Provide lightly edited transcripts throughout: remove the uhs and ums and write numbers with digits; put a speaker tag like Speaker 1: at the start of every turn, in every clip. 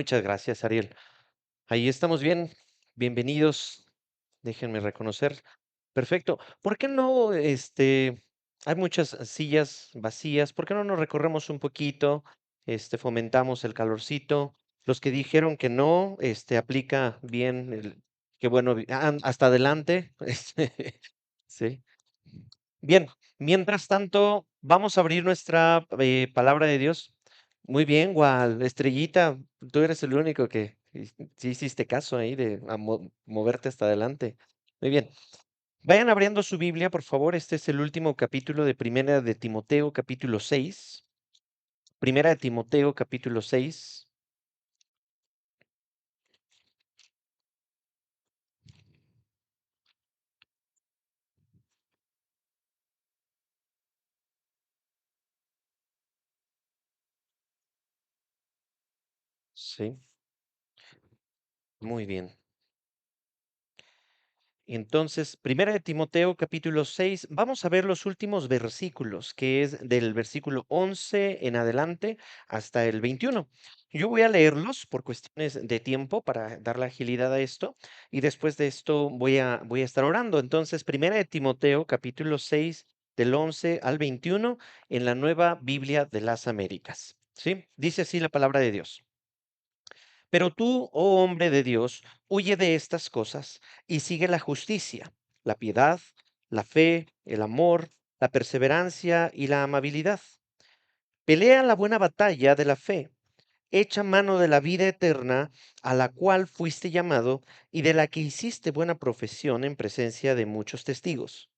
Speaker 1: Muchas gracias, Ariel. Ahí estamos bien. Bienvenidos. Déjenme reconocer. Perfecto. ¿Por qué no, hay muchas sillas vacías? ¿Por qué no nos recorremos un poquito? Fomentamos el calorcito. Los que dijeron que no, aplica bien que bueno, hasta adelante. Sí. Bien, mientras tanto, vamos a abrir nuestra palabra de Dios. Muy bien, Gual, Estrellita, tú eres el único que sí hiciste caso ahí de moverte hasta adelante. Muy bien, vayan abriendo su Biblia, por favor. Este es el último capítulo de Primera de Timoteo, capítulo 6. Primera de Timoteo, capítulo 6. Sí, muy bien. Entonces, Primera de Timoteo, capítulo 6, vamos a ver los últimos versículos, que es del versículo 11 en adelante hasta el 21. Yo voy a leerlos por cuestiones de tiempo para dar la agilidad a esto y después de esto voy a estar orando. Entonces, Primera de Timoteo, capítulo 6, del 11 al 21 en la Nueva Biblia de las Américas. ¿Sí? Dice así la palabra de Dios. Pero tú, oh hombre de Dios, huye de estas cosas y sigue la justicia, la piedad, la fe, el amor, la perseverancia y la amabilidad. Pelea la buena batalla de la fe, echa mano de la vida eterna a la cual fuiste llamado y de la que hiciste buena profesión en presencia de muchos testigos.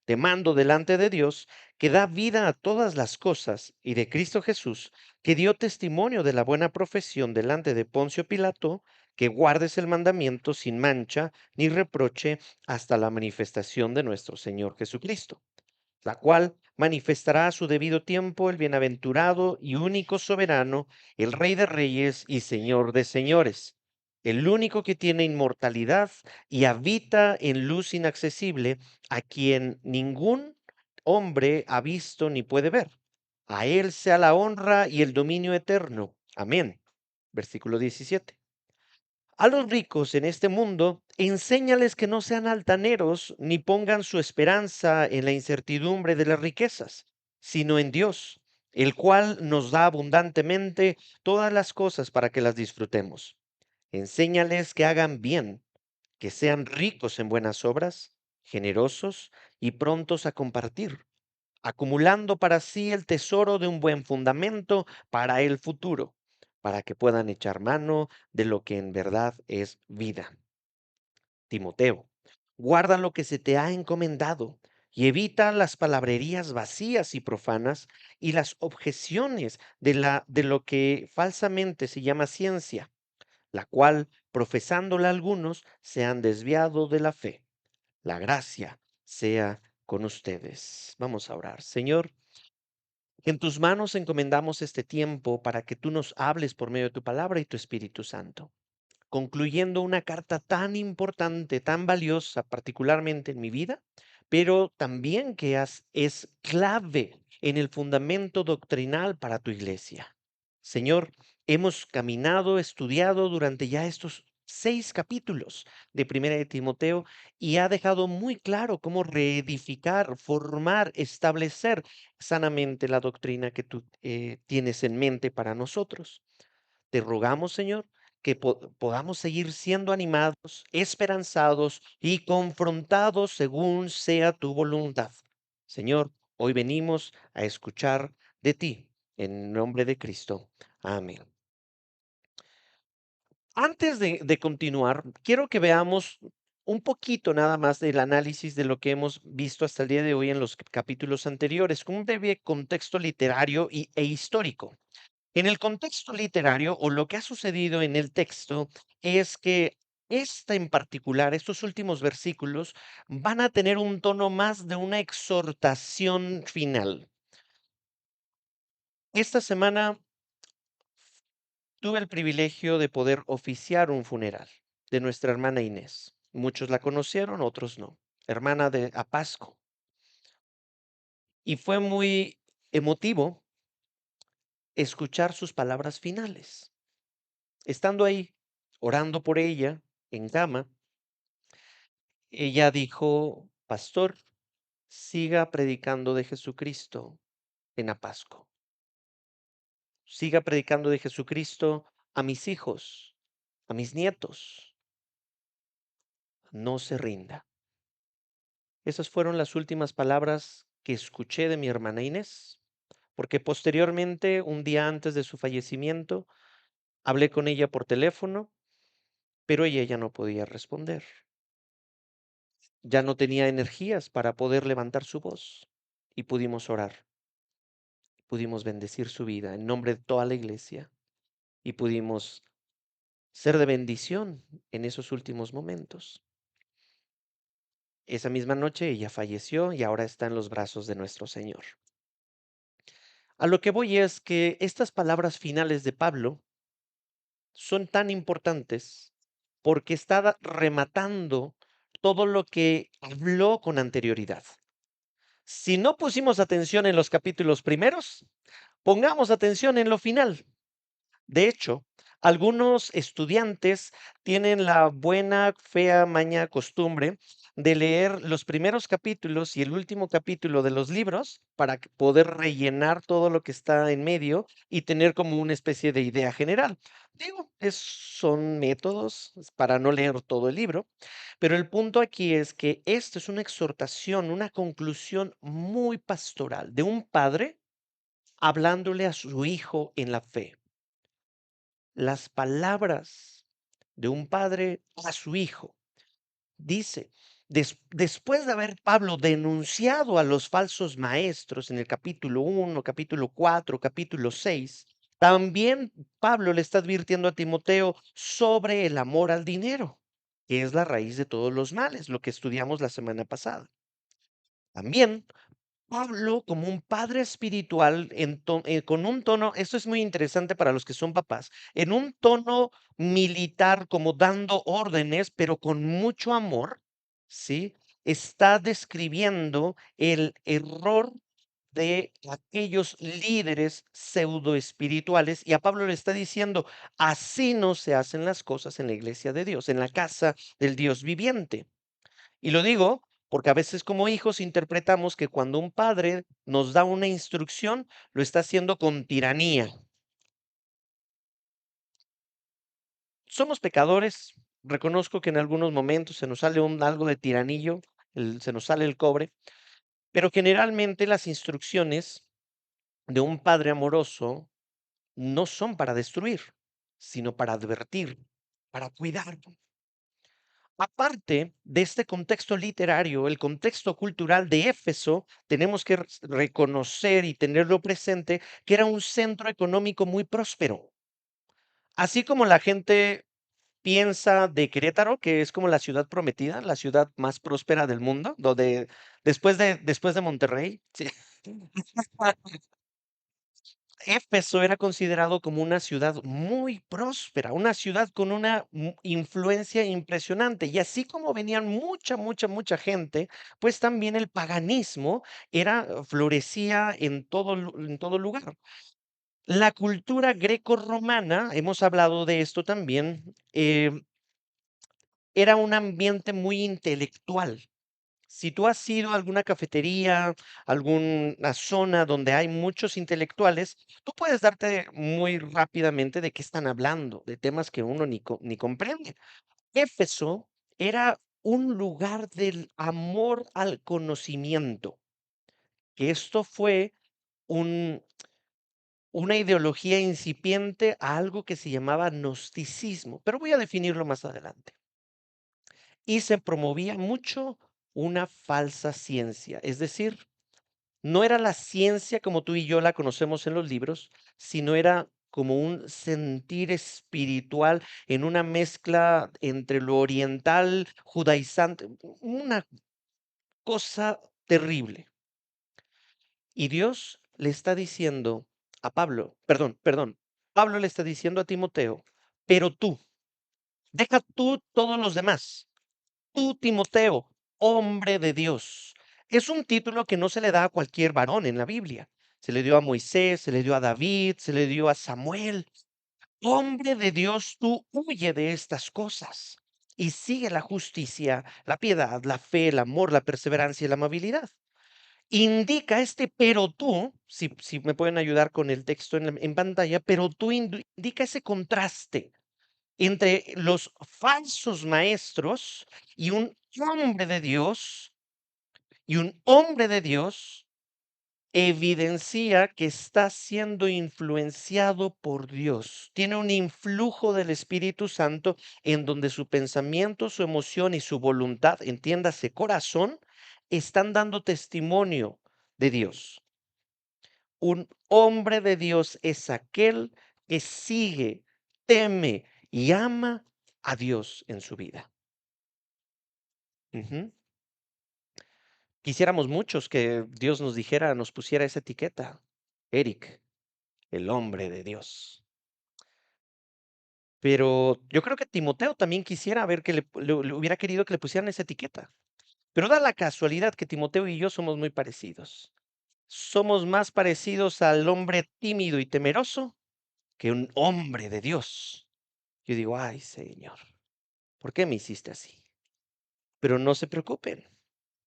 Speaker 1: Te mando delante de Dios, que da vida a todas las cosas, y de Cristo Jesús, que dio testimonio de la buena profesión delante de Poncio Pilato, que guardes el mandamiento sin mancha ni reproche hasta la manifestación de nuestro Señor Jesucristo, la cual manifestará a su debido tiempo el bienaventurado y único soberano, el Rey de Reyes y Señor de Señores, el único que tiene inmortalidad y habita en luz inaccesible, a quien ningún hombre ha visto ni puede ver. A él sea la honra y el dominio eterno. Amén. Versículo 17. A los ricos en este mundo, enséñales que no sean altaneros ni pongan su esperanza en la incertidumbre de las riquezas, sino en Dios, el cual nos da abundantemente todas las cosas para que las disfrutemos. Enséñales que hagan bien, que sean ricos en buenas obras, generosos y prontos a compartir, acumulando para sí el tesoro de un buen fundamento para el futuro, para que puedan echar mano de lo que en verdad es vida. Timoteo, guarda lo que se te ha encomendado y evita las palabrerías vacías y profanas y las objeciones de lo que falsamente se llama ciencia, la cual, profesándola algunos, se han desviado de la fe. La gracia sea con ustedes. Vamos a orar. Señor, en tus manos encomendamos este tiempo para que tú nos hables por medio de tu palabra y tu Espíritu Santo, concluyendo una carta tan importante, tan valiosa, particularmente en mi vida, pero también que es clave en el fundamento doctrinal para tu iglesia. Señor, hemos caminado, estudiado durante ya estos 6 capítulos de Primera de Timoteo y ha dejado muy claro cómo reedificar, formar, establecer sanamente la doctrina que tú tienes en mente para nosotros. Te rogamos, Señor, que podamos seguir siendo animados, esperanzados y confrontados según sea tu voluntad. Señor, hoy venimos a escuchar de ti, en nombre de Cristo. Amén. Antes de continuar, quiero que veamos un poquito nada más del análisis de lo que hemos visto hasta el día de hoy en los capítulos anteriores, con un breve contexto literario e histórico. En el contexto literario, o lo que ha sucedido en el texto, es que esta en particular, estos últimos versículos, van a tener un tono más de una exhortación final. Esta semana tuve el privilegio de poder oficiar un funeral de nuestra hermana Inés. Muchos la conocieron, otros no. Hermana de Apasco. Y fue muy emotivo escuchar sus palabras finales. Estando ahí, orando por ella, en cama, ella dijo: "Pastor, siga predicando de Jesucristo en Apasco. Siga predicando de Jesucristo a mis hijos, a mis nietos. No se rinda". Esas fueron las últimas palabras que escuché de mi hermana Inés, porque posteriormente, un día antes de su fallecimiento, hablé con ella por teléfono, pero ella ya no podía responder. Ya no tenía energías para poder levantar su voz y pudimos orar, pudimos bendecir su vida en nombre de toda la iglesia y pudimos ser de bendición en esos últimos momentos. Esa misma noche ella falleció y ahora está en los brazos de nuestro Señor. A lo que voy es que estas palabras finales de Pablo son tan importantes porque está rematando todo lo que habló con anterioridad. Si no pusimos atención en los capítulos primeros, pongamos atención en lo final. De hecho, algunos estudiantes tienen la buena, fea maña costumbre de leer los primeros capítulos y el último capítulo de los libros para poder rellenar todo lo que está en medio y tener como una especie de idea general. Digo, son métodos para no leer todo el libro, pero el punto aquí es que esto es una exhortación, una conclusión muy pastoral de un padre hablándole a su hijo en la fe. Las palabras de un padre a su hijo. Dice, después de haber Pablo denunciado a los falsos maestros en el capítulo 1, capítulo 4, capítulo 6, también Pablo le está advirtiendo a Timoteo sobre el amor al dinero, que es la raíz de todos los males, lo que estudiamos la semana pasada. También Pablo, como un padre espiritual, con un tono, esto es muy interesante para los que son papás, en un tono militar, como dando órdenes, pero con mucho amor, ¿sí? Está describiendo el error de aquellos líderes pseudo espirituales y a Pablo le está diciendo, así no se hacen las cosas en la iglesia de Dios, en la casa del Dios viviente. Y lo digo porque a veces como hijos interpretamos que cuando un padre nos da una instrucción, lo está haciendo con tiranía. Somos pecadores, reconozco que en algunos momentos se nos sale algo de tiranillo, se nos sale el cobre, pero generalmente las instrucciones de un padre amoroso no son para destruir, sino para advertir, para cuidar. Aparte de este contexto literario, el contexto cultural de Éfeso, tenemos que reconocer y tenerlo presente que era un centro económico muy próspero. Así como la gente piensa de Querétaro, que es como la ciudad prometida, la ciudad más próspera del mundo, donde después de Monterrey, sí. Éfeso era considerado como una ciudad muy próspera, una ciudad con una influencia impresionante. Y así como venían mucha gente, pues también el paganismo florecía en todo lugar. La cultura greco-romana, hemos hablado de esto también, era un ambiente muy intelectual. Si tú has ido a alguna cafetería, alguna zona donde hay muchos intelectuales, tú puedes darte muy rápidamente de qué están hablando, de temas que uno ni comprende. Éfeso era un lugar del amor al conocimiento, que esto fue un- una ideología incipiente a algo que se llamaba gnosticismo, pero voy a definirlo más adelante. Y se promovía mucho una falsa ciencia, es decir, no era la ciencia como tú y yo la conocemos en los libros, sino era como un sentir espiritual en una mezcla entre lo oriental, judaizante, una cosa terrible. Y Dios le está diciendo a Pablo, perdón, Pablo le está diciendo a Timoteo, pero tú, deja tú todos los demás. Tú, Timoteo, hombre de Dios. Es un título que no se le da a cualquier varón en la Biblia. Se le dio a Moisés, se le dio a David, se le dio a Samuel. hombre de Dios, tú huye de estas cosas y sigue la justicia, la piedad, la fe, el amor, la perseverancia y la amabilidad. Indica este pero tú, si me pueden ayudar con el texto en pantalla, pero tú indica ese contraste entre los falsos maestros y un hombre de Dios, y un hombre de Dios evidencia que está siendo influenciado por Dios. Tiene un influjo del Espíritu Santo en donde su pensamiento, su emoción y su voluntad, entiéndase corazón, están dando testimonio de Dios. Un hombre de Dios es aquel que sigue, teme y ama a Dios en su vida. Ujú. Quisiéramos muchos que Dios nos dijera, nos pusiera esa etiqueta. Eric, el hombre de Dios. Pero yo creo que Timoteo también quisiera ver que le hubiera querido que le pusieran esa etiqueta. Pero da la casualidad que Timoteo y yo somos muy parecidos. Somos más parecidos al hombre tímido y temeroso que un hombre de Dios. Yo digo, ay, Señor, ¿por qué me hiciste así? Pero no se preocupen,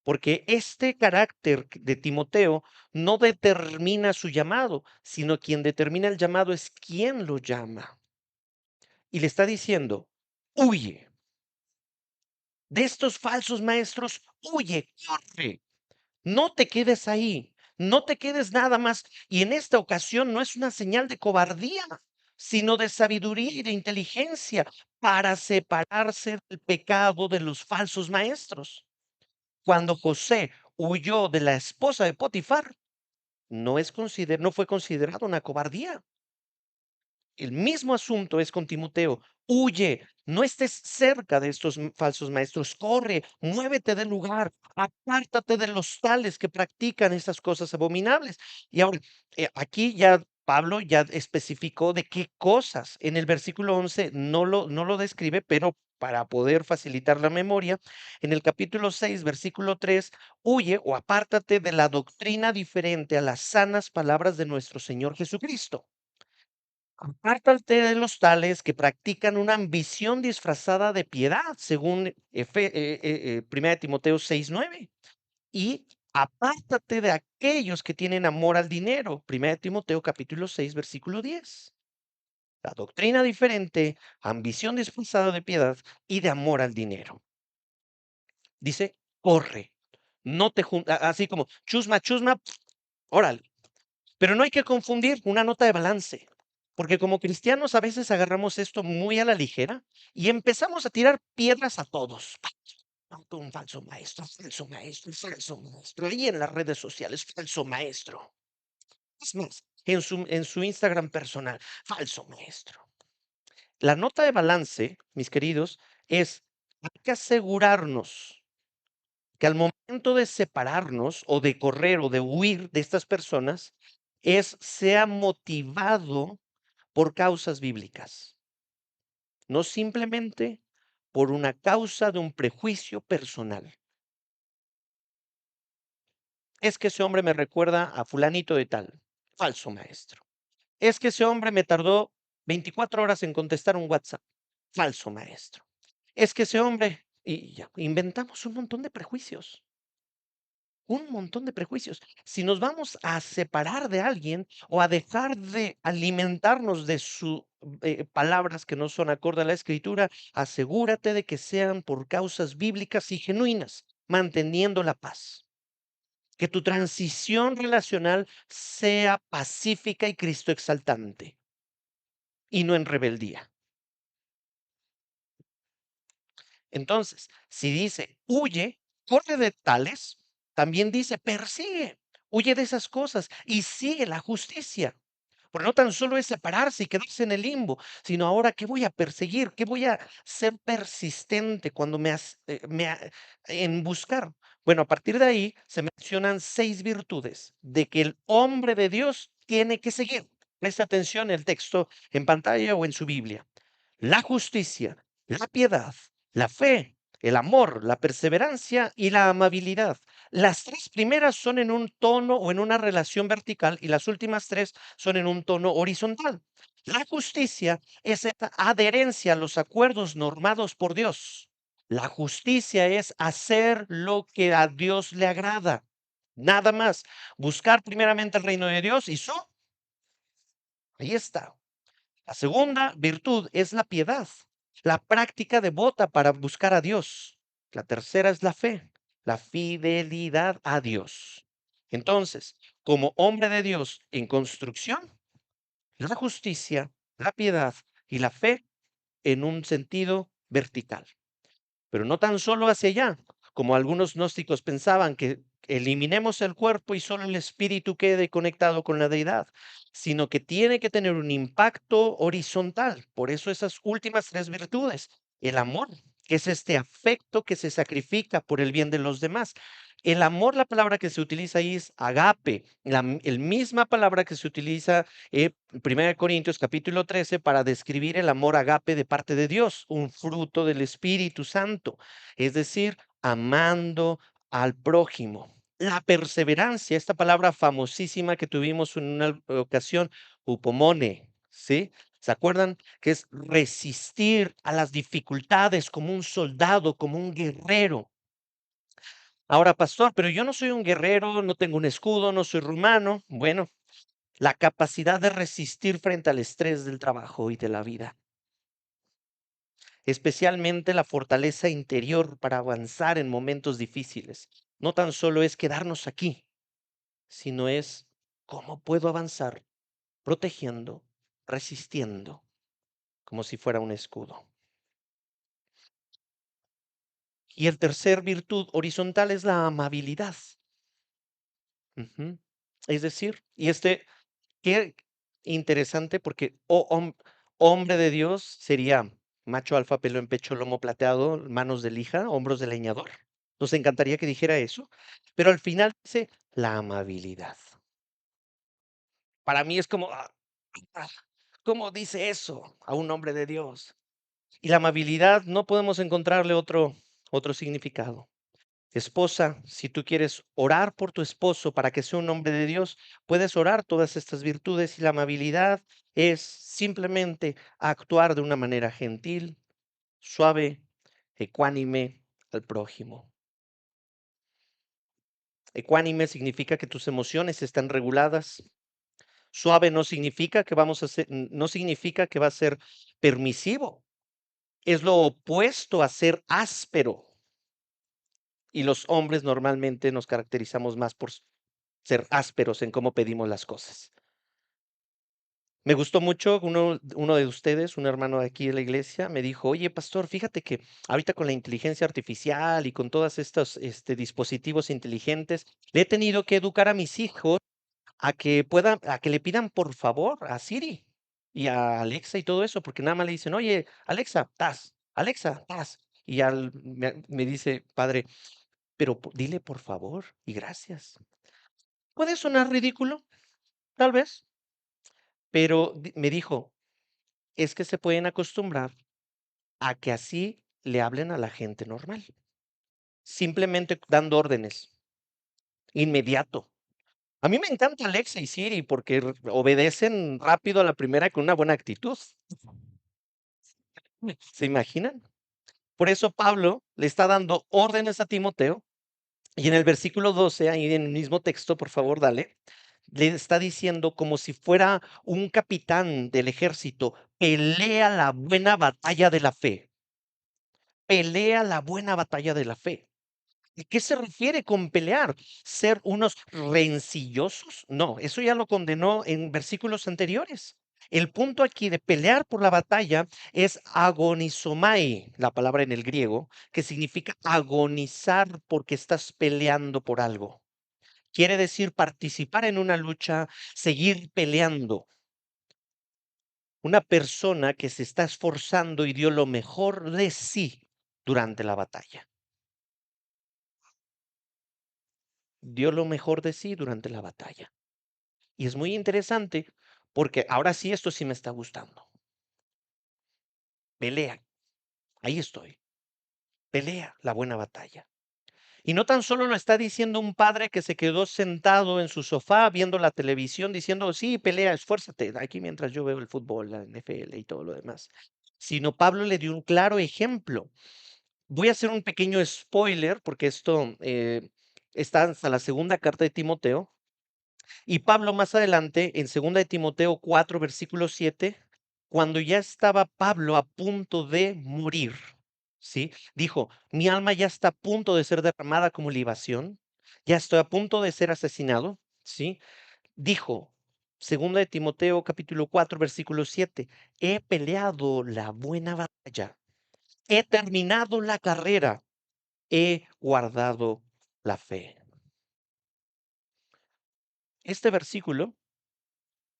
Speaker 1: porque este carácter de Timoteo no determina su llamado, sino quien determina el llamado es quien lo llama. Y le está diciendo, huye de estos falsos maestros, huye, corre, no te quedes ahí, no te quedes nada más. Y en esta ocasión no es una señal de cobardía, sino de sabiduría y de inteligencia para separarse del pecado de los falsos maestros. Cuando José huyó de la esposa de Potifar, no fue considerado una cobardía. El mismo asunto es con Timoteo. Huye, no estés cerca de estos falsos maestros. Corre, muévete del lugar, apártate de los tales que practican estas cosas abominables. Y ahora, aquí ya Pablo ya especificó de qué cosas. En el versículo 11 no lo describe, pero para poder facilitar la memoria, en el capítulo 6, versículo 3, huye o apártate de la doctrina diferente a las sanas palabras de nuestro Señor Jesucristo. Apártate de los tales que practican una ambición disfrazada de piedad, según 1 de Timoteo 6:9. Y apártate de aquellos que tienen amor al dinero, 1 de Timoteo capítulo 6, versículo 10. La doctrina diferente, ambición disfrazada de piedad y de amor al dinero. Dice, corre, no te juntas, así como chusma, chusma, órale. Pero no hay que confundir una nota de balance, porque como cristianos a veces agarramos esto muy a la ligera y empezamos a tirar piedras a todos. Un falso maestro, falso maestro, falso maestro. Ahí en las redes sociales, falso maestro. Es más, en su Instagram personal, falso maestro. La nota de balance, mis queridos, es hay que asegurarnos que al momento de separarnos o de correr o de huir de estas personas, sea motivado por causas bíblicas, no simplemente por una causa de un prejuicio personal. Es que ese hombre me recuerda a fulanito de tal, falso maestro. Es que ese hombre me tardó 24 horas en contestar un WhatsApp, falso maestro. Es que ese hombre, y ya, inventamos un montón de prejuicios. Un montón de prejuicios. Si nos vamos a separar de alguien o a dejar de alimentarnos de sus palabras que no son acorde a la escritura, asegúrate de que sean por causas bíblicas y genuinas, manteniendo la paz. Que tu transición relacional sea pacífica y Cristo exaltante y no en rebeldía. Entonces, si dice, huye, corre de tales, también dice, persigue, huye de esas cosas y sigue la justicia. Porque no tan solo es separarse y quedarse en el limbo, sino ahora, ¿qué voy a perseguir? ¿Qué voy a ser persistente cuando en buscar? Bueno, a partir de ahí se mencionan 6 virtudes de que el hombre de Dios tiene que seguir. Presta atención en el texto en pantalla o en su Biblia. La justicia, la piedad, la fe, el amor, la perseverancia y la amabilidad. Las 3 primeras son en un tono o en una relación vertical y las últimas 3 son en un tono horizontal. La justicia es esta adherencia a los acuerdos normados por Dios. La justicia es hacer lo que a Dios le agrada. Nada más. Buscar primeramente el reino de Dios y ahí está. La segunda virtud es la piedad, la práctica devota para buscar a Dios. La tercera es la fe, la fidelidad a Dios. Entonces, como hombre de Dios en construcción, la justicia, la piedad y la fe en un sentido vertical. Pero no tan solo hacia allá, como algunos gnósticos pensaban que eliminemos el cuerpo y solo el espíritu quede conectado con la deidad, sino que tiene que tener un impacto horizontal. Por eso esas últimas tres virtudes, el amor, que es este afecto que se sacrifica por el bien de los demás. El amor, la palabra que se utiliza ahí es agape, el misma palabra que se utiliza en 1 Corintios capítulo 13 para describir el amor agape de parte de Dios, un fruto del Espíritu Santo, es decir, amando al prójimo. La perseverancia, esta palabra famosísima que tuvimos en una ocasión, upomone, ¿sí? ¿Se acuerdan? Que es resistir a las dificultades como un soldado, como un guerrero. Ahora, pastor, pero yo no soy un guerrero, no tengo un escudo, no soy rumano. Bueno, la capacidad de resistir frente al estrés del trabajo y de la vida, especialmente la fortaleza interior para avanzar en momentos difíciles. No tan solo es quedarnos aquí, sino es cómo puedo avanzar protegiendo, resistiendo, como si fuera un escudo. Y el tercer virtud horizontal es la amabilidad. Ujú. Es decir, qué interesante porque hombre de Dios sería macho alfa, pelo en pecho, lomo plateado, manos de lija, hombros de leñador. Nos encantaría que dijera eso, pero al final dice la amabilidad. Para mí es como, ah, ¿cómo dice eso a un hombre de Dios? Y la amabilidad no podemos encontrarle otro significado. Esposa, si tú quieres orar por tu esposo para que sea un hombre de Dios, puedes orar todas estas virtudes y la amabilidad es simplemente actuar de una manera gentil, suave, ecuánime al prójimo. Ecuánime significa que tus emociones están reguladas. Suave no significa que no significa que va a ser permisivo. Es lo opuesto a ser áspero. Y los hombres normalmente nos caracterizamos más por ser ásperos en cómo pedimos las cosas. Me gustó mucho uno de ustedes, un hermano de aquí de la iglesia, me dijo: "Oye, pastor, fíjate que ahorita con la inteligencia artificial y con todas estos, dispositivos inteligentes, le he tenido que educar a mis hijos a que le pidan por favor a Siri y a Alexa y todo eso, porque nada más le dicen: "Oye, Alexa, tas, Alexa, tas", y me dice: "Padre, pero dile por favor y gracias". Puede sonar ridículo, tal vez, pero me dijo, es que se pueden acostumbrar a que así le hablen a la gente normal, simplemente dando órdenes, inmediato. A mí me encanta Alexa y Siri porque obedecen rápido a la primera con una buena actitud. ¿Se imaginan? Por eso Pablo le está dando órdenes a Timoteo y en el versículo 12, ahí en el mismo texto, por favor, dale, le está diciendo como si fuera un capitán del ejército, pelea la buena batalla de la fe, pelea la buena batalla de la fe. ¿Y qué se refiere con pelear? ¿Ser unos rencillosos? No, eso ya lo condenó en versículos anteriores. El punto aquí de pelear por la batalla es agonizomai, la palabra en el griego, que significa agonizar porque estás peleando por algo. Quiere decir participar en una lucha, seguir peleando. Una persona que se está esforzando y dio lo mejor de sí durante la batalla. Dio lo mejor de sí durante la batalla. Y es muy interesante porque ahora sí, esto sí me está gustando. Pelea, ahí estoy. Pelea la buena batalla. Y no tan solo lo está diciendo un padre que se quedó sentado en su sofá viendo la televisión diciendo, sí, pelea, esfuérzate aquí mientras yo veo el fútbol, la NFL y todo lo demás, sino Pablo le dio un claro ejemplo. Voy a hacer un pequeño spoiler porque esto está hasta la segunda carta de Timoteo. Y Pablo más adelante, en segunda de Timoteo 4, versículo 7, cuando ya estaba Pablo a punto de morir, ¿sí? Dijo, mi alma ya está a punto de ser derramada como libación, ya estoy a punto de ser asesinado, ¿sí? Dijo, segunda de Timoteo capítulo 4, versículo 7, he peleado la buena batalla, he terminado la carrera, he guardado la fe. Este versículo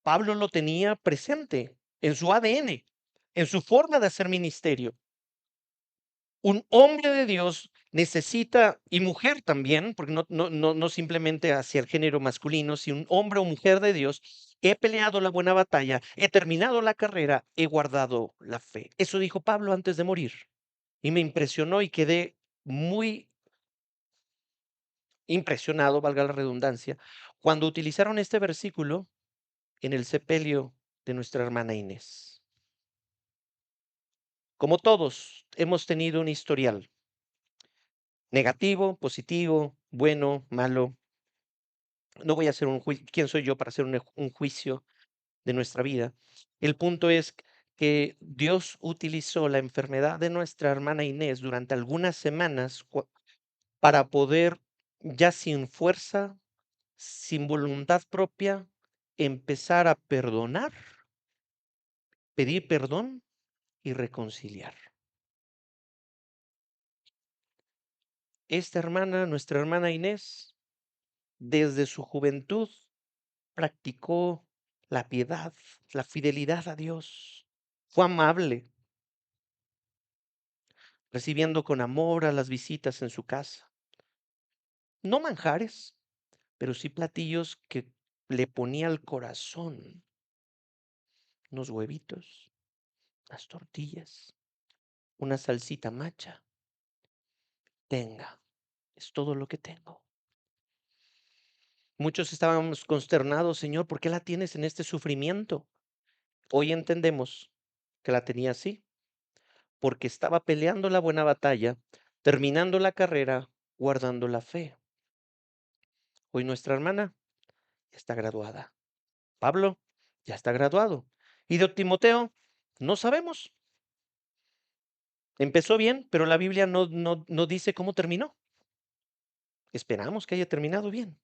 Speaker 1: Pablo lo tenía presente en su ADN, en su forma de hacer ministerio. Un hombre de Dios necesita, y mujer también, porque no simplemente hacia el género masculino, si un hombre o mujer de Dios, he peleado la buena batalla, he terminado la carrera, he guardado la fe. Eso dijo Pablo antes de morir. Y me impresionó y quedé muy impresionado, valga la redundancia, cuando utilizaron este versículo en el sepelio de nuestra hermana Inés. Como todos, hemos tenido un historial negativo, positivo, bueno, malo. No voy a hacer un juicio. ¿Quién soy yo para hacer un juicio de nuestra vida? El punto es que Dios utilizó la enfermedad de nuestra hermana Inés durante algunas semanas para poder, ya sin fuerza, sin voluntad propia, empezar a perdonar, pedir perdón y reconciliar. Esta hermana, nuestra hermana Inés, desde su juventud practicó la piedad, la fidelidad a Dios. Fue amable, recibiendo con amor a las visitas en su casa. No manjares, pero sí platillos que le ponía al corazón. Unos huevitos, unas tortillas, una salsita macha. Tenga, es todo lo que tengo. Muchos estábamos consternados, Señor, ¿por qué la tienes en este sufrimiento? Hoy entendemos que la tenía así, porque estaba peleando la buena batalla, terminando la carrera, guardando la fe. Hoy nuestra hermana está graduada. Pablo ya está graduado. Y de Timoteo, no sabemos. Empezó bien, pero la Biblia no dice cómo terminó. Esperamos que haya terminado bien.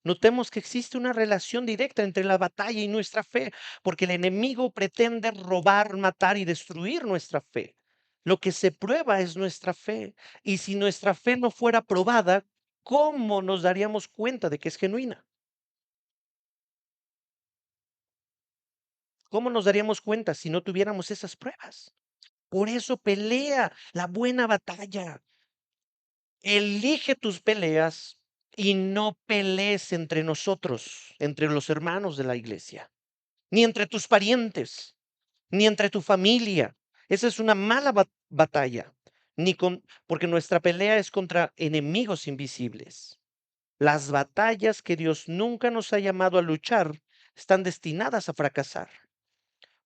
Speaker 1: Notemos que existe una relación directa entre la batalla y nuestra fe, porque el enemigo pretende robar, matar y destruir nuestra fe. Lo que se prueba es nuestra fe. Y si nuestra fe no fuera probada, ¿cómo nos daríamos cuenta de que es genuina? ¿Cómo nos daríamos cuenta si no tuviéramos esas pruebas? Por eso pelea la buena batalla. Elige tus peleas y no pelees entre nosotros, entre los hermanos de la iglesia, ni entre tus parientes, ni entre tu familia. Esa es una mala batalla, porque nuestra pelea es contra enemigos invisibles. Las batallas que Dios nunca nos ha llamado a luchar están destinadas a fracasar,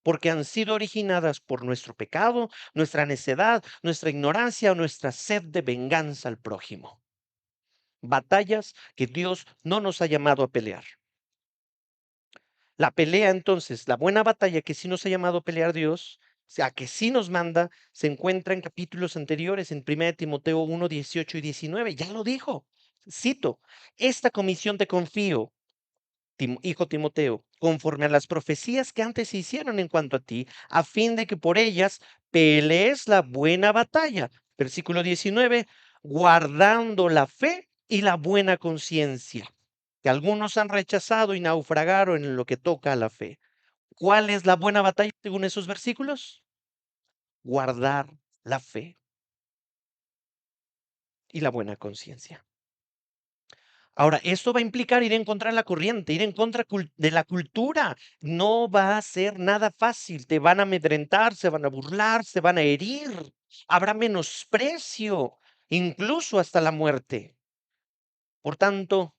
Speaker 1: porque han sido originadas por nuestro pecado, nuestra necedad, nuestra ignorancia o nuestra sed de venganza al prójimo. Batallas que Dios no nos ha llamado a pelear. La pelea entonces, la buena batalla que sí nos ha llamado a pelear Dios, o sea, que sí nos manda, se encuentra en capítulos anteriores, en 1 Timoteo 1, 18 y 19. Ya lo dijo. Cito, esta comisión te confío, hijo Timoteo, conforme a las profecías que antes se hicieron en cuanto a ti, a fin de que por ellas pelees la buena batalla. Versículo 19, guardando la fe y la buena conciencia, que algunos han rechazado y naufragaron en lo que toca a la fe. ¿Cuál es la buena batalla según esos versículos? Guardar la fe y la buena conciencia. Ahora, esto va a implicar ir en contra de la corriente, ir en contra de la cultura. No va a ser nada fácil. Te van a amedrentar, se van a burlar, se van a herir. Habrá menosprecio. incluso hasta la muerte. Por tanto,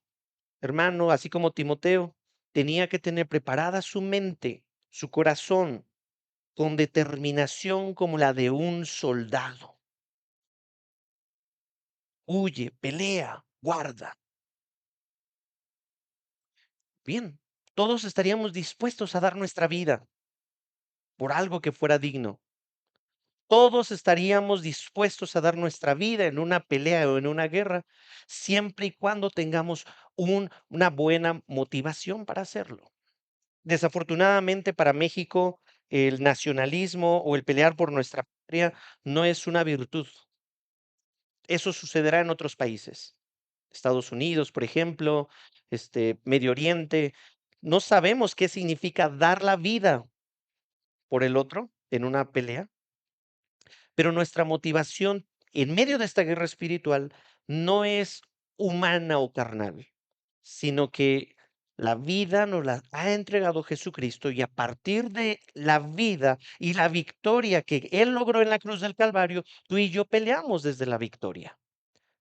Speaker 1: hermano, así como Timoteo, tenía que tener preparada su mente, su corazón, con determinación como la de un soldado. Huye, pelea, guarda. Bien, todos estaríamos dispuestos a dar nuestra vida por algo que fuera digno. Todos estaríamos dispuestos a dar nuestra vida en una pelea o en una guerra, siempre y cuando tengamos una buena motivación para hacerlo. Desafortunadamente para México, el nacionalismo o el pelear por nuestra patria no es una virtud. Eso sucederá en otros países. Estados Unidos, por ejemplo, Medio Oriente. No sabemos qué significa dar la vida por el otro en una pelea, pero nuestra motivación en medio de esta guerra espiritual no es humana o carnal, sino que la vida nos la ha entregado Jesucristo y a partir de la vida y la victoria que Él logró en la cruz del Calvario, tú y yo peleamos desde la victoria.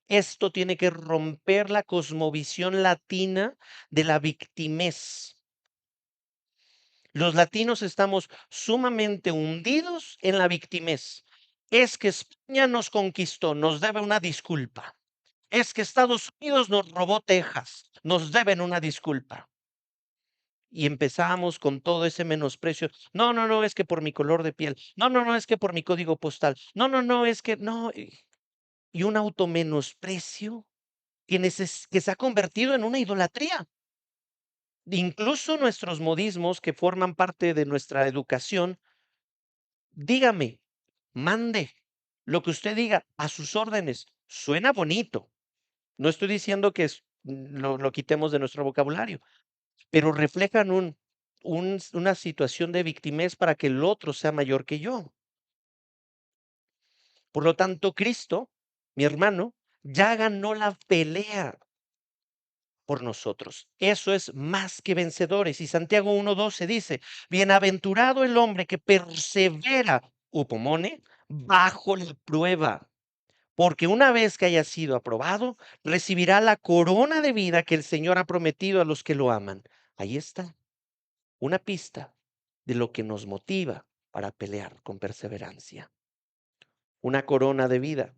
Speaker 1: Esto tiene que romper la cosmovisión latina de la victimez. Los latinos estamos sumamente hundidos en la victimez. Es que España nos conquistó, nos debe una disculpa. Es que Estados Unidos nos robó Texas, nos deben una disculpa. Y empezamos con todo ese menosprecio. No, no, no, es que por mi color de piel. No, no, no, es que por mi código postal. No, no, no, es que no. Y un automenosprecio que se ha convertido en una idolatría. Incluso nuestros modismos que forman parte de nuestra educación, dígame, mande, lo que usted diga, a sus órdenes, suena bonito. No estoy diciendo que lo quitemos de nuestro vocabulario, pero reflejan una situación de victimez para que el otro sea mayor que yo. Por lo tanto, Cristo, mi hermano, ya ganó la pelea por nosotros. Eso es más que vencedores. Y Santiago 1:12 dice, bienaventurado el hombre que persevera, upomone, bajo la prueba, porque una vez que haya sido aprobado, recibirá la corona de vida que el Señor ha prometido a los que lo aman. Ahí está, una pista de lo que nos motiva para pelear con perseverancia. Una corona de vida.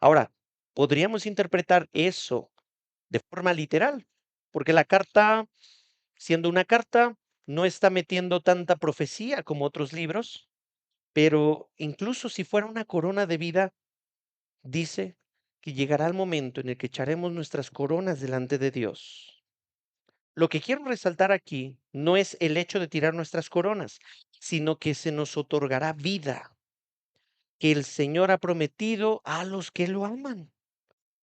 Speaker 1: Ahora, podríamos interpretar eso de forma literal, porque la carta, siendo una carta, no está metiendo tanta profecía como otros libros, pero incluso si fuera una corona de vida, dice que llegará el momento en el que echaremos nuestras coronas delante de Dios. Lo que quiero resaltar aquí no es el hecho de tirar nuestras coronas, sino que se nos otorgará vida que el Señor ha prometido a los que lo aman.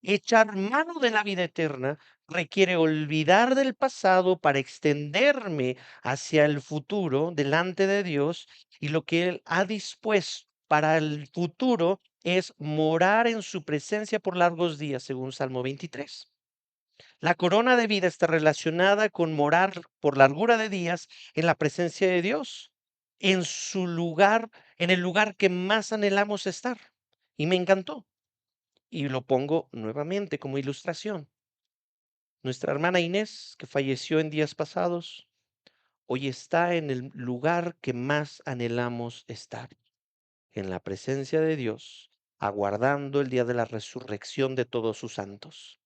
Speaker 1: Echar mano de la vida eterna requiere olvidar del pasado para extenderme hacia el futuro delante de Dios y lo que Él ha dispuesto para el futuro es morar en su presencia por largos días, según Salmo 23. La corona de vida está relacionada con morar por largura de días en la presencia de Dios, en su lugar, en el lugar que más anhelamos estar. Y me encantó. Y lo pongo nuevamente como ilustración. Nuestra hermana Inés, que falleció en días pasados, hoy está en el lugar que más anhelamos estar, en la presencia de Dios, aguardando el día de la resurrección de todos sus santos.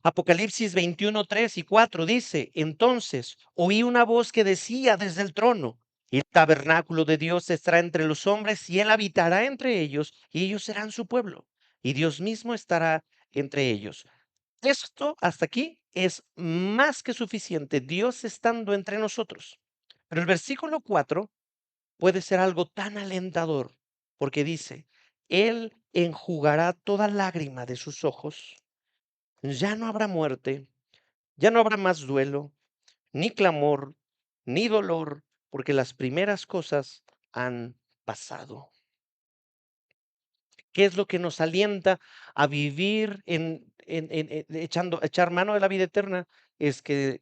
Speaker 1: Apocalipsis 21, 3 y 4 dice, entonces oí una voz que decía desde el trono, el tabernáculo de Dios estará entre los hombres y él habitará entre ellos y ellos serán su pueblo y Dios mismo estará entre ellos. Esto hasta aquí es más que suficiente, Dios estando entre nosotros. Pero el versículo 4 puede ser algo tan alentador porque dice, Él enjugará toda lágrima de sus ojos, ya no habrá muerte, ya no habrá más duelo, ni clamor, ni dolor, porque las primeras cosas han pasado. ¿Qué es lo que nos alienta a vivir echar mano de la vida eterna? Es que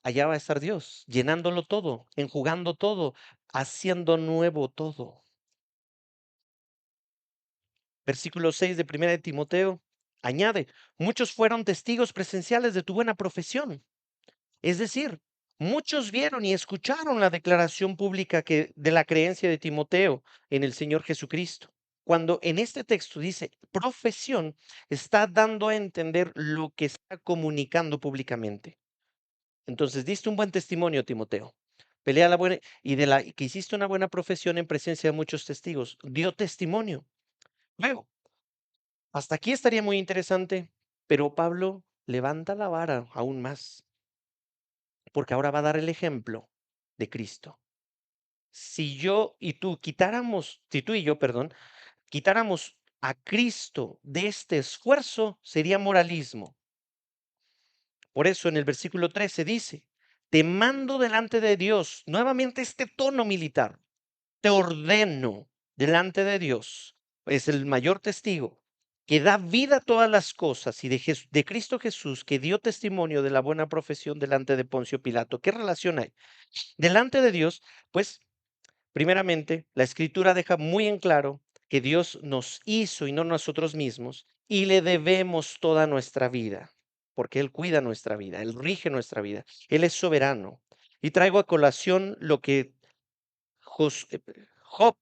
Speaker 1: allá va a estar Dios, llenándolo todo, enjugando todo, haciendo nuevo todo. Versículo 6 de Primera de Timoteo añade, muchos fueron testigos presenciales de tu buena profesión. Es decir, muchos vieron y escucharon la declaración pública de la creencia de Timoteo en el Señor Jesucristo. Cuando en este texto dice profesión, está dando a entender lo que está comunicando públicamente. Entonces, diste un buen testimonio, Timoteo. Pelea la buena y de la que hiciste una buena profesión en presencia de muchos testigos. Dio testimonio. Luego, hasta aquí estaría muy interesante, pero Pablo levanta la vara aún más, porque ahora va a dar el ejemplo de Cristo. Si tú y yo, perdón, quitáramos a Cristo de este esfuerzo, sería moralismo. Por eso en el versículo 13 dice, te mando delante de Dios, nuevamente este tono militar, te ordeno delante de Dios, es el mayor testigo, que da vida a todas las cosas y de Cristo Jesús, que dio testimonio de la buena profesión delante de Poncio Pilato. ¿Qué relación hay? Delante de Dios, pues primeramente, la escritura deja muy en claro que Dios nos hizo y no nosotros mismos, y le debemos toda nuestra vida, porque Él cuida nuestra vida, Él rige nuestra vida, Él es soberano. Y traigo a colación lo que Job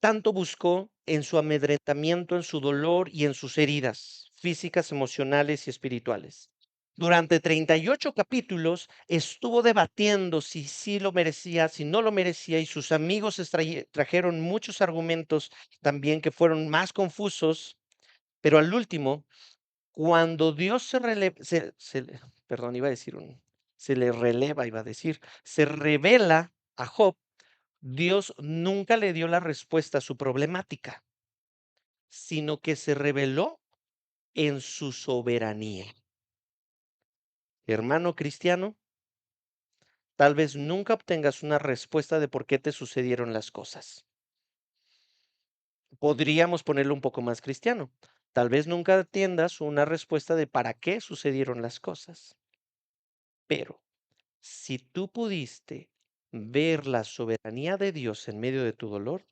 Speaker 1: tanto buscó en su amedrentamiento, en su dolor y en sus heridas físicas, emocionales y espirituales. Durante 38 capítulos estuvo debatiendo si sí lo merecía, si no lo merecía, y sus amigos trajeron muchos argumentos también que fueron más confusos, pero al último, cuando Dios perdón, iba a decir se le releva, iba a decir, se revela a Job, Dios nunca le dio la respuesta a su problemática, sino que se reveló en su soberanía. Hermano cristiano, tal vez nunca obtengas una respuesta de por qué te sucedieron las cosas. Podríamos ponerlo un poco más cristiano. Tal vez nunca atiendas una respuesta de para qué sucedieron las cosas. Pero si tú pudiste ver la soberanía de Dios en medio de tu dolor,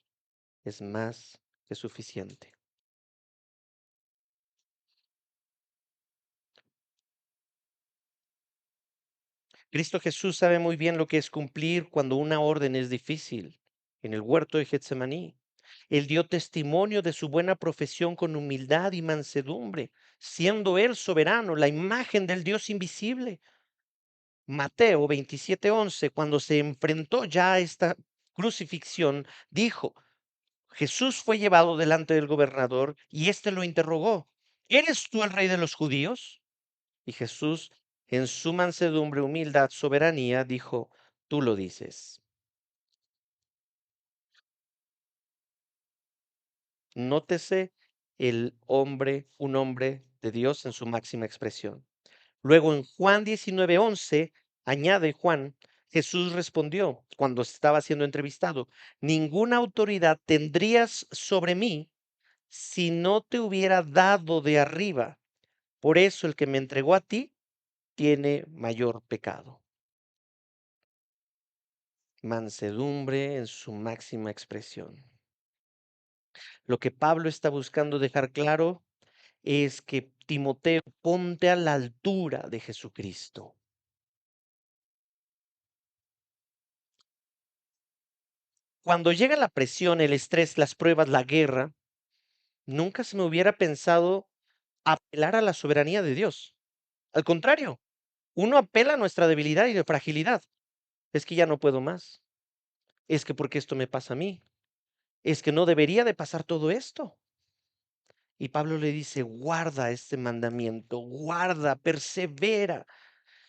Speaker 1: es más que suficiente. Cristo Jesús sabe muy bien lo que es cumplir cuando una orden es difícil. En el huerto de Getsemaní, Él dio testimonio de su buena profesión con humildad y mansedumbre, siendo Él soberano, la imagen del Dios invisible. Mateo 27:11, cuando se enfrentó ya a esta crucifixión, dijo, Jesús fue llevado delante del gobernador y éste lo interrogó, ¿eres tú el rey de los judíos? Y Jesús, en su mansedumbre, humildad, soberanía, dijo, tú lo dices. Nótese un hombre de Dios en su máxima expresión. Luego en Juan 19:11, añade Juan, Jesús respondió cuando estaba siendo entrevistado, ninguna autoridad tendrías sobre mí si no te hubiera dado de arriba. Por eso el que me entregó a ti tiene mayor pecado. Mansedumbre en su máxima expresión. Lo que Pablo está buscando dejar claro es que Timoteo, ponte a la altura de Jesucristo. Cuando llega la presión, el estrés, las pruebas, la guerra, nunca se me hubiera pensado apelar a la soberanía de Dios. Al contrario, uno apela a nuestra debilidad y de fragilidad. Es que ya no puedo más. Es que porque esto me pasa a mí. Es que no debería de pasar todo esto. Y Pablo le dice, guarda este mandamiento, guarda, persevera.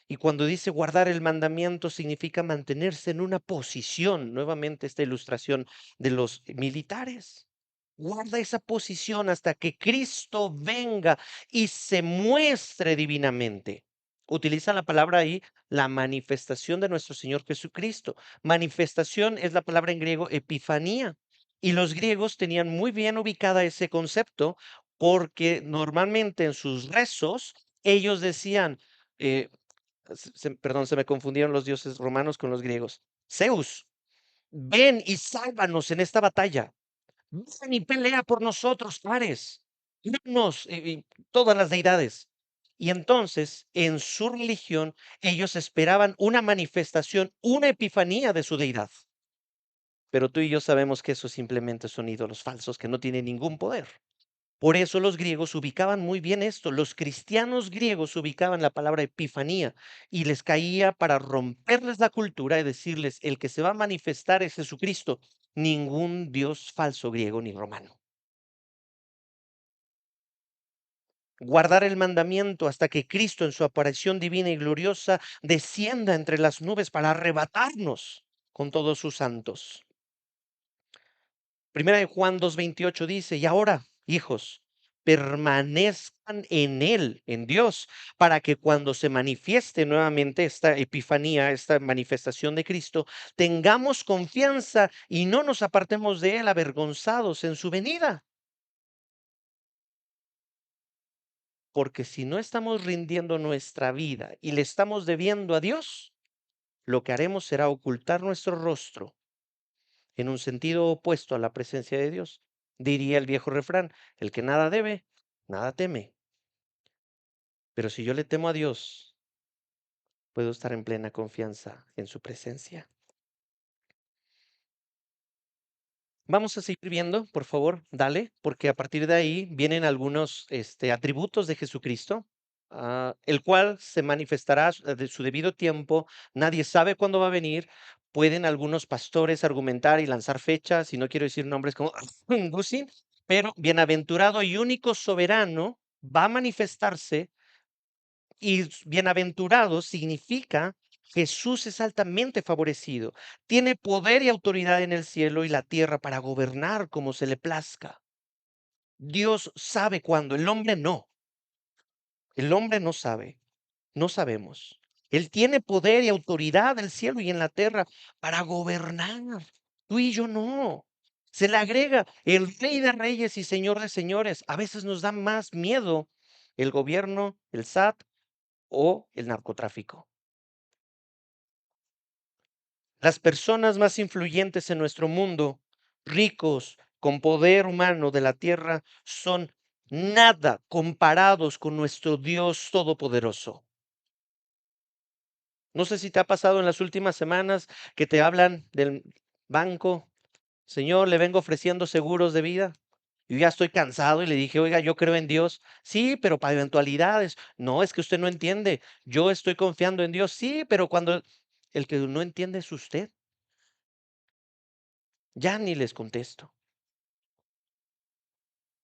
Speaker 1: Y cuando dice guardar el mandamiento significa mantenerse en una posición, nuevamente esta ilustración de los militares. Guarda esa posición hasta que Cristo venga y se muestre divinamente. Utiliza la palabra ahí, la manifestación de nuestro Señor Jesucristo. Manifestación es la palabra en griego epifanía. Y los griegos tenían muy bien ubicada ese concepto porque normalmente en sus rezos ellos decían, eh, perdón, se me confundieron los dioses romanos con los griegos. Zeus, ven y sálvanos en esta batalla. ven y pelea por nosotros, Ares, Cronos, y todas las deidades. Y entonces, en su religión, ellos esperaban una manifestación, una epifanía de su deidad. Pero tú y yo sabemos que eso simplemente son ídolos falsos que no tienen ningún poder. Por eso los griegos ubicaban muy bien esto. Los cristianos griegos ubicaban la palabra epifanía y les caía para romperles la cultura y decirles, el que se va a manifestar es Jesucristo, ningún dios falso griego ni romano. Guardar el mandamiento hasta que Cristo en su aparición divina y gloriosa descienda entre las nubes para arrebatarnos con todos sus santos. Primera de Juan 2:28 dice, y ahora, hijos, permanezcan en Él, en Dios, para que cuando se manifieste nuevamente esta epifanía, esta manifestación de Cristo, tengamos confianza y no nos apartemos de Él avergonzados en su venida. Porque si no estamos rindiendo nuestra vida y le estamos debiendo a Dios, lo que haremos será ocultar nuestro rostro en un sentido opuesto a la presencia de Dios. Diría el viejo refrán, el que nada debe, nada teme. Pero si yo le temo a Dios, puedo estar en plena confianza en su presencia. Vamos a seguir viendo, por favor, dale, porque a partir de ahí vienen algunos atributos de Jesucristo, el cual se manifestará de su debido tiempo. Nadie sabe cuándo va a venir. Pueden algunos pastores argumentar y lanzar fechas, y no quiero decir nombres como Gusin, pero bienaventurado y único soberano va a manifestarse y bienaventurado significa Jesús es altamente favorecido, tiene poder y autoridad en el cielo y la tierra para gobernar como se le plazca. Dios sabe cuándo, el hombre no sabe, no sabemos. Él tiene poder y autoridad en el cielo y en la tierra para gobernar. Tú y yo no. Se le agrega el rey de reyes y señor de señores. A veces nos da más miedo el gobierno, el SAT o el narcotráfico. Las personas más influyentes en nuestro mundo, ricos, con poder humano de la tierra, son nada comparados con nuestro Dios todopoderoso. No sé si te ha pasado en las últimas semanas que te hablan del banco, señor, le vengo ofreciendo seguros de vida. Yo ya estoy cansado y le dije, oiga, yo creo en Dios. Sí, pero para eventualidades. No, es que usted no entiende. Yo estoy confiando en Dios. Sí, pero cuando el que no entiende es usted. Ya ni les contesto,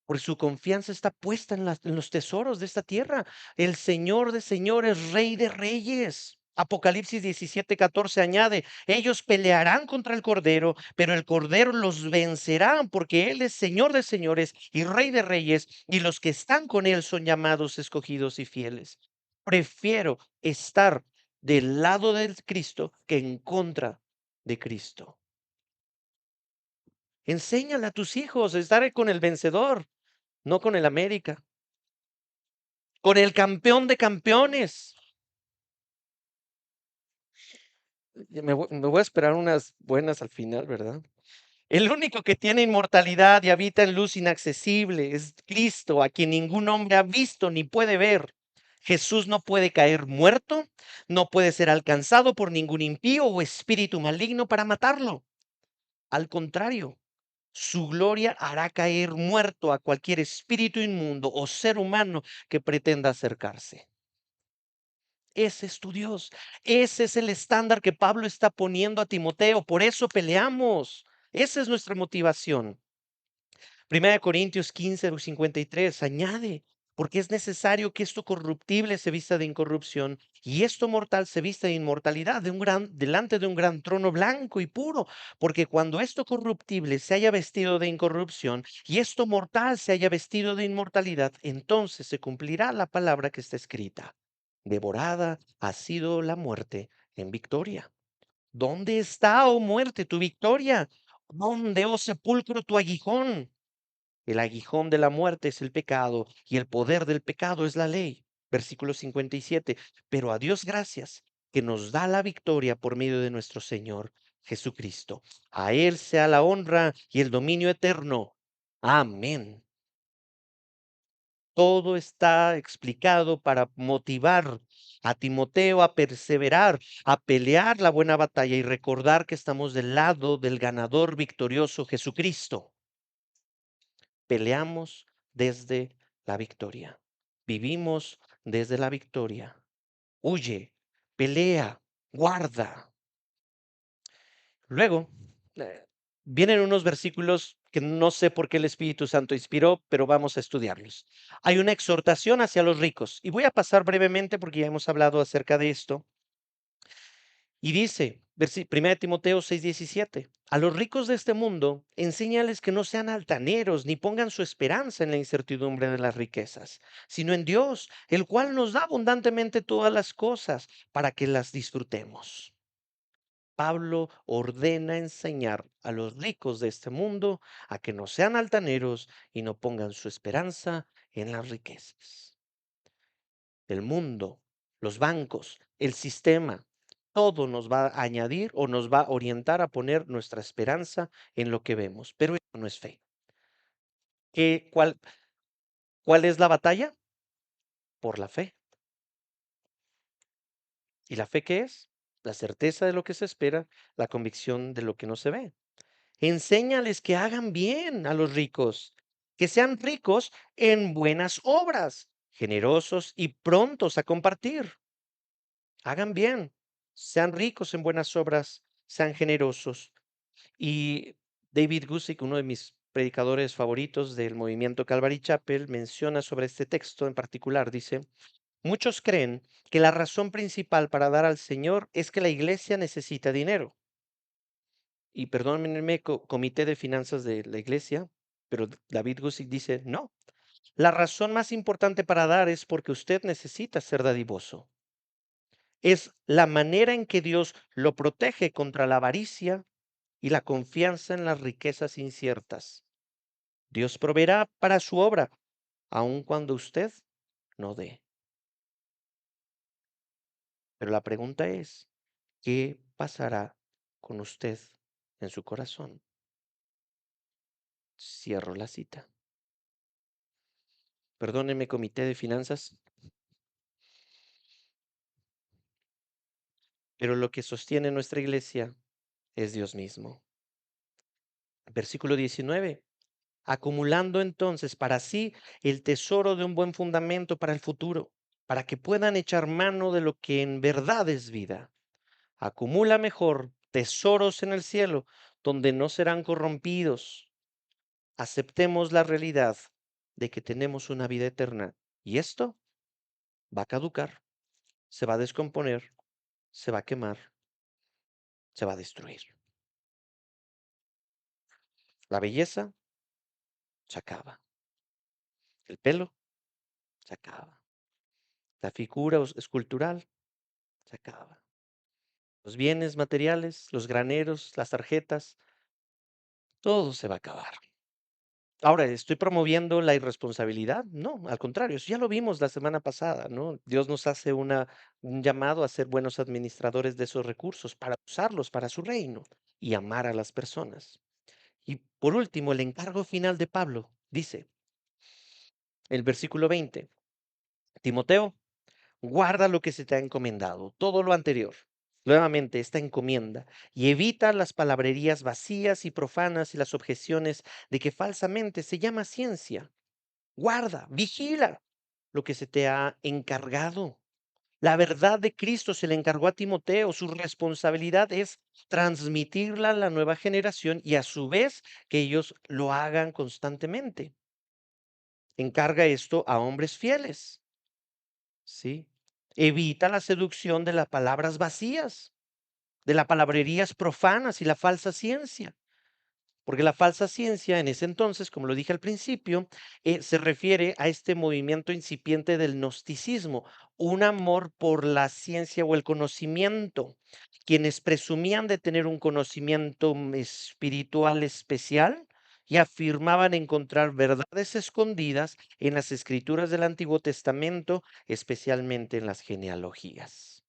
Speaker 1: porque su confianza está puesta en los tesoros de esta tierra. El Señor de señores, Rey de reyes. Apocalipsis 17:14 añade, ellos pelearán contra el Cordero, pero el Cordero los vencerá porque Él es Señor de señores y Rey de reyes, y los que están con Él son llamados, escogidos y fieles. Prefiero estar del lado del Cristo que en contra de Cristo. Enséñale a tus hijos a estar con el vencedor, no con el América, con el campeón de campeones. Me voy a esperar unas buenas al final, ¿verdad? El único que tiene inmortalidad y habita en luz inaccesible es Cristo, a quien ningún hombre ha visto ni puede ver. Jesús no puede caer muerto, no puede ser alcanzado por ningún impío o espíritu maligno para matarlo. Al contrario, su gloria hará caer muerto a cualquier espíritu inmundo o ser humano que pretenda acercarse. Ese es tu Dios. Ese es el estándar que Pablo está poniendo a Timoteo. Por eso peleamos. Esa es nuestra motivación. Primera de Corintios 15:53 añade, porque es necesario que esto corruptible se vista de incorrupción y esto mortal se vista de inmortalidad delante de un gran trono blanco y puro, porque cuando esto corruptible se haya vestido de incorrupción y esto mortal se haya vestido de inmortalidad, entonces se cumplirá la palabra que está escrita. Devorada ha sido la muerte en victoria. ¿Dónde está, oh muerte, tu victoria? ¿Dónde, oh sepulcro, tu aguijón? El aguijón de la muerte es el pecado y el poder del pecado es la ley. Versículo 57. Pero a Dios gracias que nos da la victoria por medio de nuestro Señor Jesucristo. A Él sea la honra y el dominio eterno. Amén. Todo está explicado para motivar a Timoteo a perseverar, a pelear la buena batalla y recordar que estamos del lado del ganador victorioso Jesucristo. Peleamos desde la victoria. Vivimos desde la victoria. Huye, pelea, guarda. Luego, eh, vienen unos versículos que no sé por qué el Espíritu Santo inspiró, pero vamos a estudiarlos. Hay una exhortación hacia los ricos y voy a pasar brevemente porque ya hemos hablado acerca de esto. Y dice, 1 Timoteo 6:17, a los ricos de este mundo, enséñales que no sean altaneros ni pongan su esperanza en la incertidumbre de las riquezas, sino en Dios, el cual nos da abundantemente todas las cosas para que las disfrutemos. Pablo ordena enseñar a los ricos de este mundo a que no sean altaneros y no pongan su esperanza en las riquezas. El mundo, los bancos, el sistema, todo nos va a añadir o nos va a orientar a poner nuestra esperanza en lo que vemos, pero eso no es fe. ¿Qué, cuál es la batalla? Por la fe. ¿Y la fe qué es? La certeza de lo que se espera, la convicción de lo que no se ve. Enséñales que hagan bien a los ricos, que sean ricos en buenas obras, generosos y prontos a compartir. Hagan bien, sean ricos en buenas obras, sean generosos. Y David Gusick, uno de mis predicadores favoritos del movimiento Calvary Chapel, menciona sobre este texto en particular, dice, muchos creen que la razón principal para dar al Señor es que la iglesia necesita dinero. Y perdónenme, comité de finanzas de la iglesia, pero David Gusick dice, no, la razón más importante para dar es porque usted necesita ser dadivoso. Es la manera en que Dios lo protege contra la avaricia y la confianza en las riquezas inciertas. Dios proveerá para su obra, aun cuando usted no dé. Pero la pregunta es, ¿qué pasará con usted en su corazón? Cierro la cita. Perdóneme, comité de finanzas, pero lo que sostiene nuestra iglesia es Dios mismo. Versículo 19. Acumulando entonces para sí el tesoro de un buen fundamento para el futuro, para que puedan echar mano de lo que en verdad es vida. Acumula mejor tesoros en el cielo, donde no serán corrompidos. Aceptemos la realidad de que tenemos una vida eterna y esto va a caducar, se va a descomponer, se va a quemar, se va a destruir. La belleza se acaba, el pelo se acaba, la figura escultural se acaba. Los bienes materiales, los graneros, las tarjetas, todo se va a acabar. Ahora, ¿estoy promoviendo la irresponsabilidad? No, al contrario, eso ya lo vimos la semana pasada, ¿no? Dios nos hace un llamado a ser buenos administradores de esos recursos para usarlos para su reino y amar a las personas. Y por último, el encargo final de Pablo dice, el versículo 20, Timoteo, guarda lo que se te ha encomendado, todo lo anterior. Nuevamente, esta encomienda, y evita las palabrerías vacías y profanas y las objeciones de que falsamente se llama ciencia. Guarda, vigila lo que se te ha encargado. La verdad de Cristo se le encargó a Timoteo. Su responsabilidad es transmitirla a la nueva generación y a su vez que ellos lo hagan constantemente. Encarga esto a hombres fieles, ¿sí? Evita la seducción de las palabras vacías, de las palabrerías profanas y la falsa ciencia. Porque la falsa ciencia en ese entonces, como lo dije al principio, se refiere a este movimiento incipiente del gnosticismo, un amor por la ciencia o el conocimiento, quienes presumían de tener un conocimiento espiritual especial y afirmaban encontrar verdades escondidas en las escrituras del Antiguo Testamento, especialmente en las genealogías.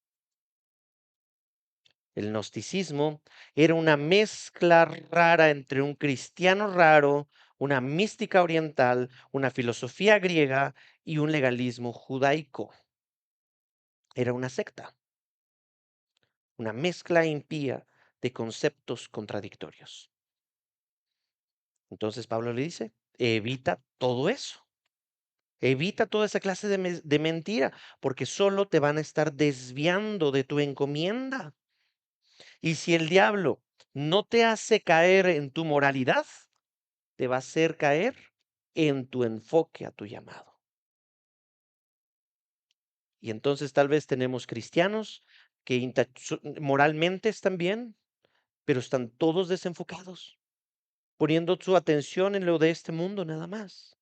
Speaker 1: El gnosticismo era una mezcla rara entre un cristiano raro, una mística oriental, una filosofía griega y un legalismo judaico. Era una secta, una mezcla impía de conceptos contradictorios. Entonces Pablo le dice, evita todo eso. Evita toda esa clase de mentira, porque solo te van a estar desviando de tu encomienda. Y si el diablo no te hace caer en tu moralidad, te va a hacer caer en tu enfoque a tu llamado. Y entonces tal vez tenemos cristianos que moralmente están bien, pero están todos desenfocados, poniendo su atención en lo de este mundo nada más.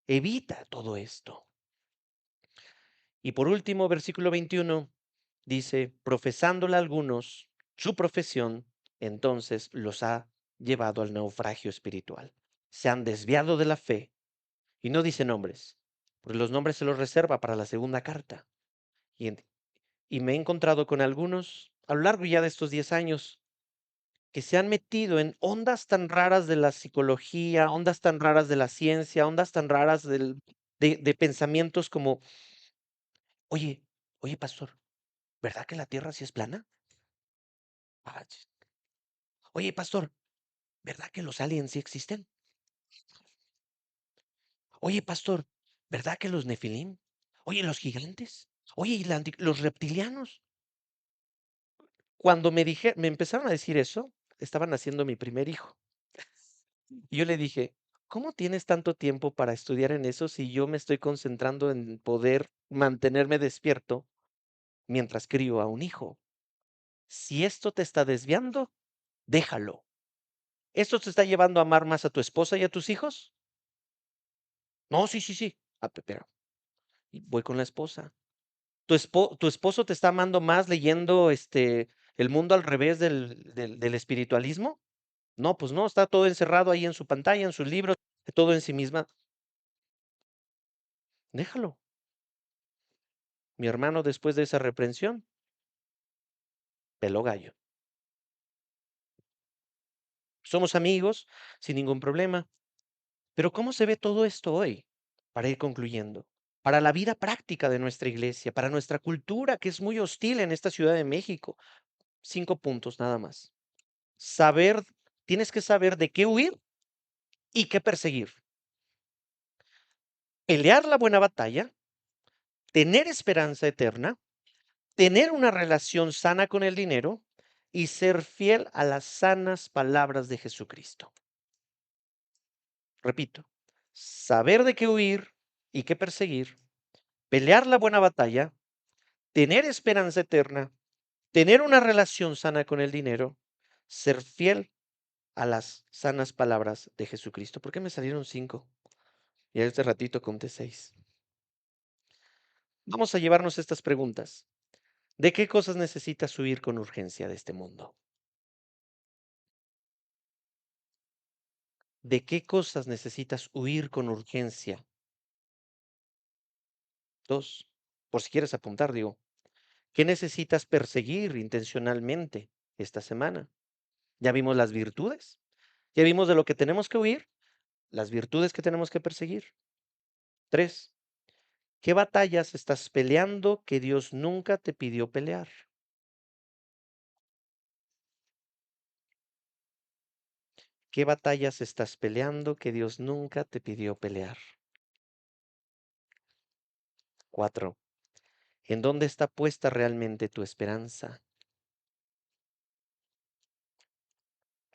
Speaker 1: Evita todo esto. Y por último, versículo 21 dice, profesándola algunos su profesión, entonces los ha llevado al naufragio espiritual. Se han desviado de la fe y no dice nombres, porque los nombres se los reserva para la segunda carta. Y, y me he encontrado con algunos a lo largo ya de estos 10 años que se han metido en ondas tan raras de la psicología, ondas tan raras de la ciencia, ondas tan raras de pensamientos como, oye, oye, pastor, ¿verdad que la tierra sí es plana? Ah, oye, pastor, ¿verdad que los aliens sí existen? Oye, pastor, ¿verdad que los nefilim? Oye, los gigantes. Oye, ¿y los reptilianos? Cuando me empezaron a decir eso, estaba naciendo mi primer hijo. Y yo le dije, ¿cómo tienes tanto tiempo para estudiar en eso si yo me estoy concentrando en poder mantenerme despierto mientras crío a un hijo? Si esto te está desviando, déjalo. ¿Esto te está llevando a amar más a tu esposa y a tus hijos? No, sí, sí, sí. Ah, pero y voy con la esposa. ¿Tu esposo te está amando más leyendo El mundo al revés del espiritualismo? No, pues no, está todo encerrado ahí en su pantalla, en sus libros, todo en sí misma. Déjalo. Mi hermano, después de esa reprensión, peló gallo. Somos amigos sin ningún problema. Pero ¿cómo se ve todo esto hoy? Para ir concluyendo. Para la vida práctica de nuestra iglesia, para nuestra cultura que es muy hostil en esta Ciudad de México. 5 puntos nada más. Saber, tienes que saber de qué huir y qué perseguir. Pelear la buena batalla, tener esperanza eterna, tener una relación sana con el dinero y ser fiel a las sanas palabras de Jesucristo. Repito, saber de qué huir y qué perseguir, pelear la buena batalla, tener esperanza eterna, tener una relación sana con el dinero, ser fiel a las sanas palabras de Jesucristo. ¿Por qué me salieron 5? Y a este ratito conté 6. Vamos a llevarnos estas preguntas. ¿De qué cosas necesitas huir con urgencia de este mundo? ¿De qué cosas necesitas huir con urgencia? 2, por si quieres apuntar, digo, ¿qué necesitas perseguir intencionalmente esta semana? Ya vimos las virtudes, ya vimos de lo que tenemos que huir, las virtudes que tenemos que perseguir. 3, ¿qué batallas estás peleando que Dios nunca te pidió pelear? ¿Qué batallas estás peleando que Dios nunca te pidió pelear? 4, ¿en dónde está puesta realmente tu esperanza?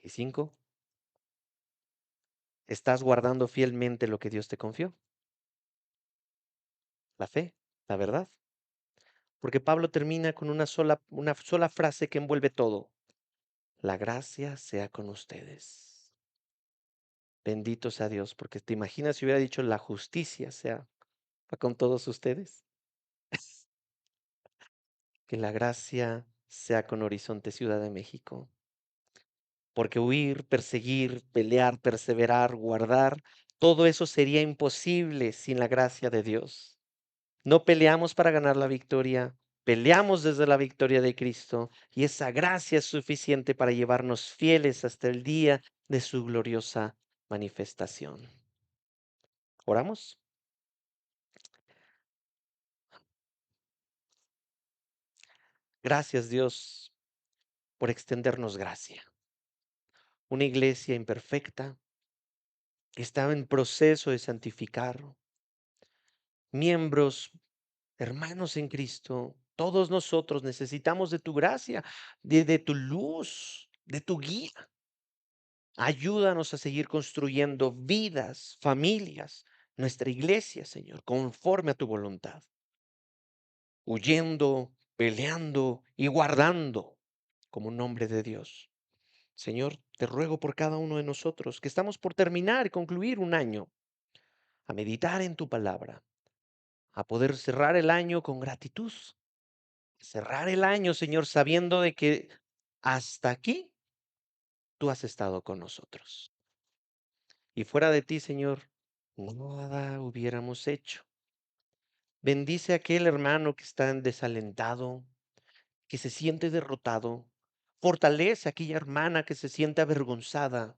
Speaker 1: Y 5, ¿estás guardando fielmente lo que Dios te confió? La fe, la verdad. Porque Pablo termina con una sola frase que envuelve todo. La gracia sea con ustedes. Bendito sea Dios, porque te imaginas si hubiera dicho la justicia sea con todos ustedes. Que la gracia sea con Horizonte Ciudad de México. Porque huir, perseguir, pelear, perseverar, guardar, todo eso sería imposible sin la gracia de Dios. No peleamos para ganar la victoria, peleamos desde la victoria de Cristo y esa gracia es suficiente para llevarnos fieles hasta el día de su gloriosa manifestación. ¿Oramos? Gracias, Dios, por extendernos gracia. Una iglesia imperfecta que estaba en proceso de santificar, miembros, hermanos en Cristo, todos nosotros necesitamos de tu gracia, de tu luz, de tu guía. Ayúdanos a seguir construyendo vidas, familias, nuestra iglesia, Señor, conforme a tu voluntad, huyendo, peleando y guardando como un hombre de Dios. Señor, te ruego por cada uno de nosotros que estamos por terminar y concluir un año, a meditar en tu palabra, a poder cerrar el año con gratitud, cerrar el año, Señor, sabiendo de que hasta aquí tú has estado con nosotros. Y fuera de ti, Señor, nada hubiéramos hecho. Bendice a aquel hermano que está desalentado, que se siente derrotado. Fortalece a aquella hermana que se siente avergonzada,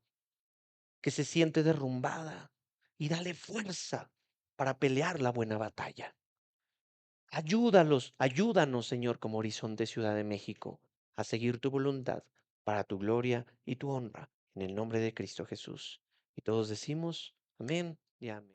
Speaker 1: que se siente derrumbada. Y dale fuerza para pelear la buena batalla. Ayúdanos, Señor, como Horizonte Ciudad de México, a seguir tu voluntad para tu gloria y tu honra. En el nombre de Cristo Jesús. Y todos decimos, amén y amén.